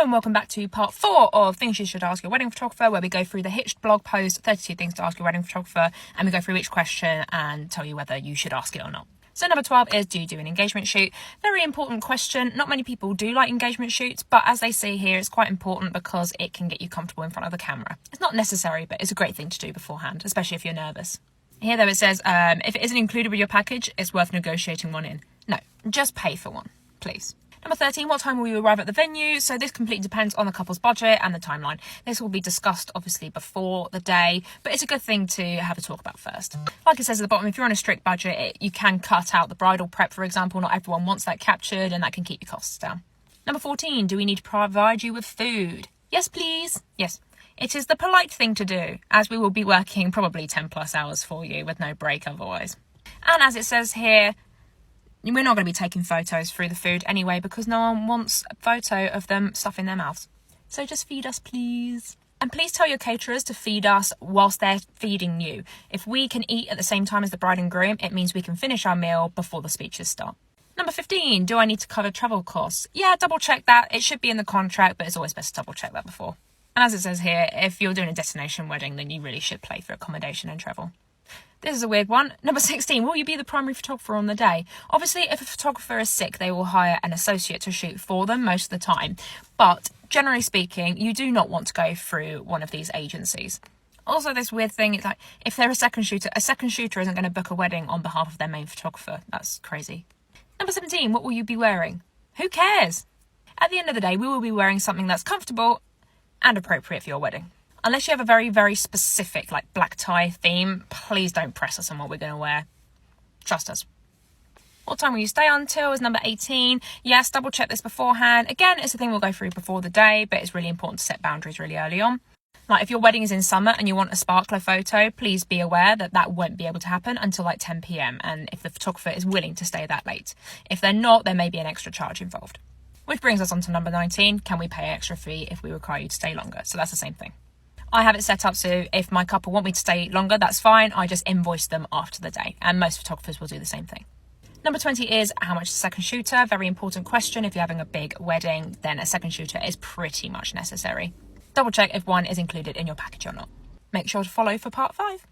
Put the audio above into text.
And welcome back to part 4 of Things You Should Ask Your Wedding Photographer, where we go through the Hitched blog post, 32 things to ask your wedding photographer, and we go through each question and tell you whether you should ask it or not. So number 12 is, do you do an engagement shoot? Very important question. Not many people do like engagement shoots, but as they say here, it's quite important because it can get you comfortable in front of the camera. It's not necessary, but it's a great thing to do beforehand, especially if you're nervous. Here though it says, if it isn't included with your package, it's worth negotiating one in. No, just pay for one, please. Number 13, what time will you arrive at the venue? So this completely depends on the couple's budget and the timeline. This will be discussed obviously before the day, but it's a good thing to have a talk about first. Like it says at the bottom, if you're on a strict budget, you can cut out the bridal prep, for example. Not everyone wants that captured, and that can keep your costs down. Number 14, do we need to provide you with food? Yes, please. Yes. It is the polite thing to do, as we will be working probably 10 plus hours for you with no break otherwise. And as it says here, we're not going to be taking photos through the food anyway because no one wants a photo of them stuffing their mouths. So just feed us, please. And please tell your caterers to feed us whilst they're feeding you. If we can eat at the same time as the bride and groom, it means we can finish our meal before the speeches start. Number 15, do I need to cover travel costs? Yeah, double check that. It should be in the contract, but it's always best to double check that before. And as it says here, if you're doing a destination wedding, then you really should pay for accommodation and travel. This is a weird one. Number 16, will you be the primary photographer on the day? Obviously, if a photographer is sick, they will hire an associate to shoot for them most of the time. But generally speaking, you do not want to go through one of these agencies. Also, this weird thing is like, if they're a second shooter isn't going to book a wedding on behalf of their main photographer. That's crazy. Number 17, what will you be wearing? Who cares? At the end of the day, we will be wearing something that's comfortable and appropriate for your wedding. Unless you have a very, very specific, like, black tie theme, please don't press us on what we're going to wear. Trust us. What time will you stay until is number 18. Yes, double check this beforehand. Again, it's a thing we'll go through before the day, but it's really important to set boundaries really early on. Like, if your wedding is in summer and you want a sparkler photo, please be aware that that won't be able to happen until like 10 p.m. and if the photographer is willing to stay that late. If they're not, there may be an extra charge involved. Which brings us on to number 19. Can we pay an extra fee if we require you to stay longer? So that's the same thing. I have it set up so if my couple want me to stay longer, that's fine. I just invoice them after the day, and most photographers will do the same thing. Number 20 is, how much is a second shooter? Very important question. If you're having a big wedding, then a second shooter is pretty much necessary. Double check if one is included in your package or not. Make sure to follow for part 5.